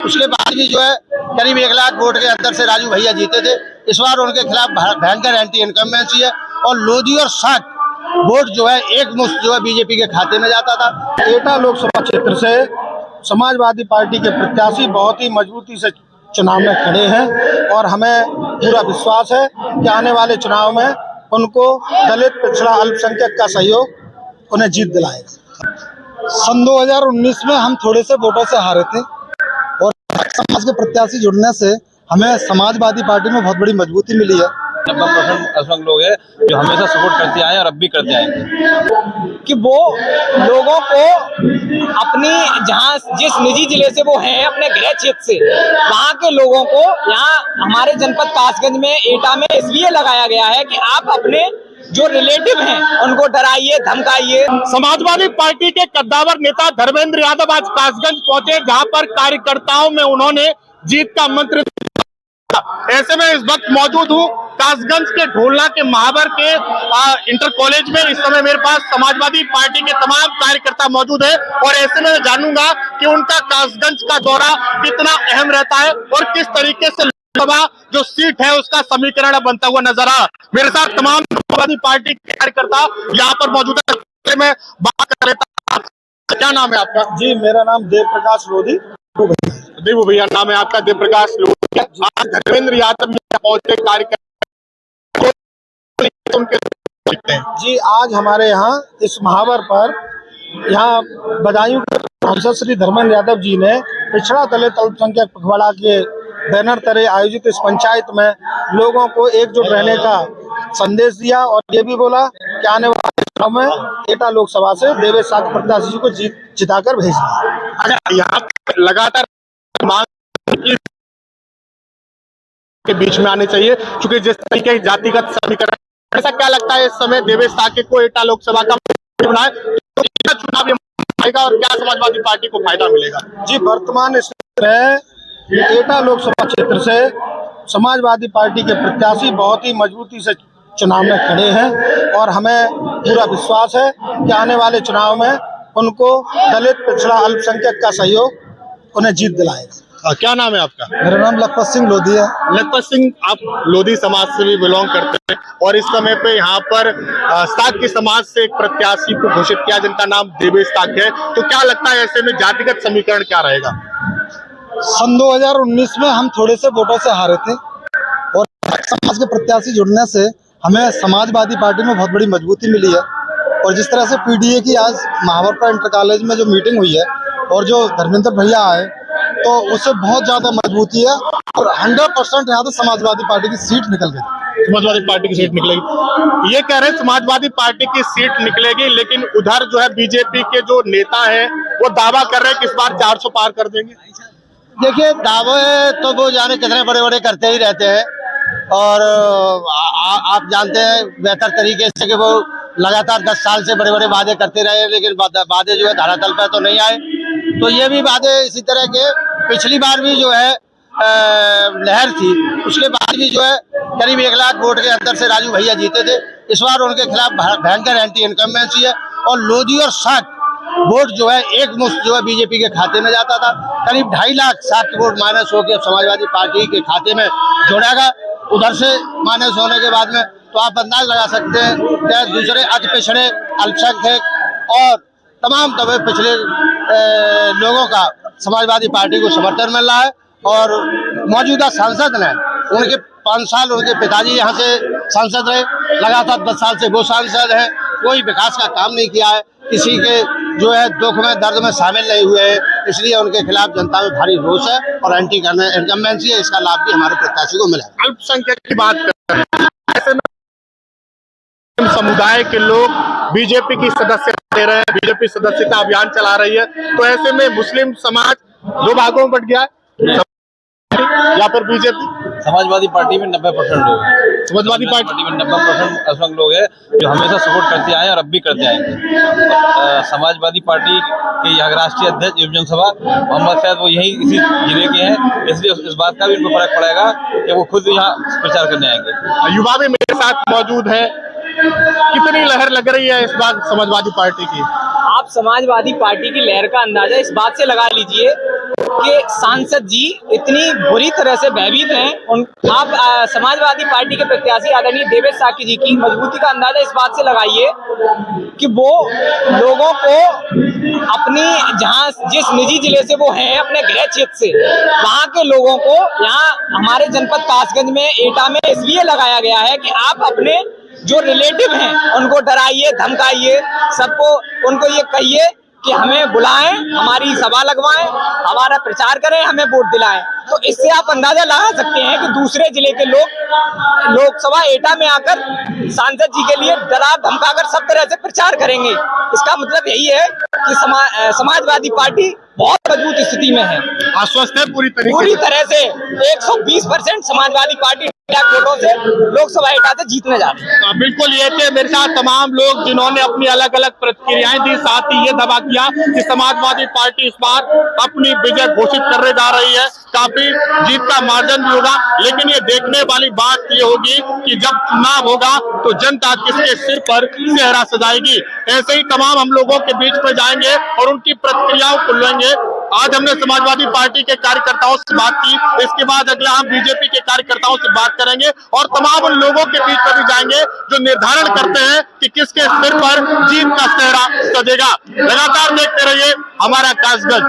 उसके बाद भी जो है करीब 1 लाख वोट के अंदर से राजू भैया जीते थे। इस बार उनके खिलाफ भयंकर एंटी इनकम्बेंसी है और लोधी और 60 वोट जो है एक मुश्त जो है बीजेपी के खाते में जाता था। एटा लोकसभा क्षेत्र से समाजवादी पार्टी के प्रत्याशी बहुत ही मजबूती से चुनाव में खड़े हैं और हमें पूरा विश्वास है कि आने वाले चुनाव में उनको दलित पिछड़ा अल्पसंख्यक का सहयोग उन्हें जीत दिलाएगा। सन 2019 में हम थोड़े से वोटों से हारे थे और समाज के प्रत्याशी जुड़ने से हमें समाजवादी पार्टी में बहुत बड़ी मजबूती मिली है। 90% अल्पसंख्यक लोग हैं जो हमेशा सपोर्ट करते आए और अब भी करते आएंगे कि वो लोगों को अपनी जहाँ जिस निजी जिले से वो हैं अपने गृह क्षेत्र से वहाँ के लोगों को यहाँ हमारे जनपद कासगंज में एटा में इसलिए लगाया गया है कि आप अपने जो रिलेटिव हैं उनको डराइए धमकाइए। समाजवादी पार्टी के कद्दावर नेता धर्मेंद्र यादव आज कासगंज पहुंचे, जहां पर कार्यकर्ताओं में उन्होंने जीत का मंत्र। ऐसे में इस वक्त मौजूद हूँ कासगंज के ढोलना के महावर के इंटर कॉलेज में। इस समय मेरे पास समाजवादी पार्टी के तमाम कार्यकर्ता मौजूद है और ऐसे में जानूंगा कि उनका कासगंज का दौरा कितना अहम रहता है और किस तरीके से लोकसभा जो सीट है उसका समीकरण बनता हुआ नजर आ। मेरे साथ तमाम समाजवादी पार्टी के कार्यकर्ता यहाँ पर मौजूद है। मैं बात कर रहा था, क्या नाम है आपका? जी, मेरा नाम देव प्रकाश लोधी। देवू भैया नाम है आपका, देव प्रकाश लोधी। आज धर्मेंद्र यादव पहुंचे कार्यकर्ता जी, आज हमारे यहाँ इस महावर पर यहाँ बदायूं के सांसद श्री धर्मेंद्र यादव जी ने पिछड़ा दलित अल्पसंख्यक पखवाड़ा के बैनर तले आयोजित इस पंचायत में लोगों को एकजुट रहने का संदेश दिया और ये भी बोला कि आने वाले चुनाव में एटा लोकसभा से देवेश साग प्रत्याशी को जिताकर भेजना। अच्छा, यहाँ लगातार मांग के बीच में आने चाहिए क्योंकि जिस तरीके जातिगत समीकरण, ऐसा क्या लगता है इस समय देवेश साके को एटा लोकसभा का बनाए तो चुनाव आएगा और क्या समाजवादी पार्टी को फायदा मिलेगा? जी, वर्तमान स्थिति में एटा लोकसभा क्षेत्र से समाजवादी पार्टी के प्रत्याशी बहुत ही मजबूती से चुनाव में खड़े हैं और हमें पूरा विश्वास है कि आने वाले चुनाव में उनको दलित पिछड़ा अल्पसंख्यक का सहयोग उन्हें जीत दिलाएगा। क्या नाम है आपका? मेरा नाम लखपत सिंह लोधी है। लखपत सिंह, आप लोधी समाज से भी बिलोंग करते हैं और इस समय पे यहाँ पर साक्य समाज से एक प्रत्याशी को घोषित किया जिनका नाम देवेश साक्य है, तो क्या लगता है ऐसे में जातिगत समीकरण क्या रहेगा? सन 2019 में हम थोड़े से वोटों से हारे थे और समाज के प्रत्याशी जुड़ने से हमें समाजवादी पार्टी में बहुत बड़ी मजबूती मिली है और जिस तरह से पीडीए की आज महावर पर इंटर कॉलेज में जो मीटिंग हुई है और जो धर्मेंद्र भैया आए तो उससे बहुत ज्यादा मजबूती है और 100% यहाँ तो समाजवादी पार्टी की सीट निकल गई। समाजवादी पार्टी की सीट निकलेगी, ये कह रहे हैं समाजवादी पार्टी की सीट निकलेगी, लेकिन उधर जो है बीजेपी के जो नेता है वो दावा कर रहे हैं कि इस बार 400 पार कर देंगे। देखिए, दावे तो वो जाने कितने बड़े बड़े करते ही रहते हैं और आप जानते हैं बेहतर तरीके से कि वो लगातार 10 साल से बड़े बड़े वादे करते रहे, लेकिन वादे जो है धरातल पर तो नहीं आए। तो ये भी वादे इसी तरह के पिछली बार भी जो है लहर थी, उसके बाद भी जो है करीब 1 लाख वोट के अंदर से राजू भैया जीते थे। इस बार उनके खिलाफ भयंकर एंटी इनकम्बेंसी है और लोधी और 60 वोट जो है एक मुश्त जो है बीजेपी के खाते में जाता था। करीब 2.5 लाख 60 वोट माइनस होकर समाजवादी पार्टी के खाते में जोड़ेगा। उधर से माइनस होने के बाद में तो आप अंदाज लगा सकते हैं कि दूसरे अति पिछड़े अल्पसंख्यक और तमाम दबे पिछले लोगों का समाजवादी पार्टी को समर्थन मिल रहा है और मौजूदा सांसद ने उनके 5 साल उनके पिताजी यहाँ से सांसद रहे, लगातार 10 साल से वो सांसद हैं, कोई विकास का काम नहीं किया है, किसी के जो है दुख में दर्द में शामिल नहीं हुए हैं, इसलिए उनके खिलाफ जनता में भारी रोष है और एंटी इनकम्बेंसी है। इसका लाभ भी हमारे प्रत्याशी को मिला। अल्पसंख्यक की बात कर रहे हैं, ऐसे में समुदाय के लोग बीजेपी की सदस्यता दे रहे हैं, बीजेपी सदस्यता अभियान चला रही है, तो ऐसे में मुस्लिम समाज 2 भागों में बट गया है या फिर बीजेपी? समाजवादी पार्टी में 90% लोग हैं, समाजवादी पार्टी में 90% अल्पसंख्यक लोग हैं जो हमेशा सपोर्ट करते आए और अब भी करते आएंगे। समाजवादी पार्टी के यहाँ राष्ट्रीय अध्यक्ष युवजन सभा मोहम्मद सैयद वो यही इसी जिले के हैं, इसलिए इस बात का भी उनको फर्क पड़ेगा कि वो खुद यहाँ प्रचार करने आएंगे। युवा भी मेरे साथ मौजूद है, कितनी लहर लग रही है इस बार समाजवादी पार्टी की? आप समाजवादी पार्टी की लहर का अंदाजा इस बात से लगा लीजिए कि सांसद जी इतनी बुरी तरह से भयभीत हैं। आप समाजवादी पार्टी के प्रत्याशी आदरणीय देवेश साकी जी की मजबूती का अंदाजा इस बात से लगाइए कि वो लोगों को अपनी जहां जिस निजी जिले से वो हैं, अपने गृह क्षेत्र से, वहां के लोगों को यहाँ हमारे जनपद कासगंज में एटा में इसलिए लगाया गया है कि आप अपने जो रिलेटिव हैं उनको डराइए, धमकाइए, सबको उनको ये कहिए कि हमें बुलाएं, हमारी सभा लगवाएं, हमारा प्रचार करें, हमें वोट दिलाएं। तो इससे आप अंदाजा लगा सकते हैं कि दूसरे जिले के लोग लोकसभा एटा में आकर सांसद जी के लिए डरा धमकाकर सब तरह से प्रचार करेंगे। इसका मतलब यही है कि समाजवादी पार्टी बहुत मजबूत स्थिति में है। आश्वस्त है पूरी पूरी तरह से 120% समाजवादी पार्टी वोटों से लोकसभा एटा से जीतने जा रही है। बिल्कुल, ये थे मेरे साथ तमाम लोग जिन्होंने अपनी अलग अलग प्रतिक्रियाएं दी, साथ ही ये दावा किया कि समाजवादी पार्टी इस बार अपनी विजय घोषित करने जा रही है, काफी जीत का मार्जिन भी होगा। लेकिन ये देखने वाली बात ये होगी कि जब चुनाव होगा तो जनता किसके सिर पर सेहरा सजाएगी। ऐसे ही तमाम हम लोगों के बीच में जाएंगे और उनकी प्रतिक्रियाओं को लेंगे। आज हमने समाजवादी पार्टी के कार्यकर्ताओं से बात की, इसके बाद अगला हम बीजेपी के कार्यकर्ताओं से बात करेंगे और तमाम उन लोगों के बीच में भी जाएंगे जो निर्धारण करते हैं कि किसके सिर पर जीत का सेहरा सजेगा। लगातार देखते रहिए हमारा कासगंज।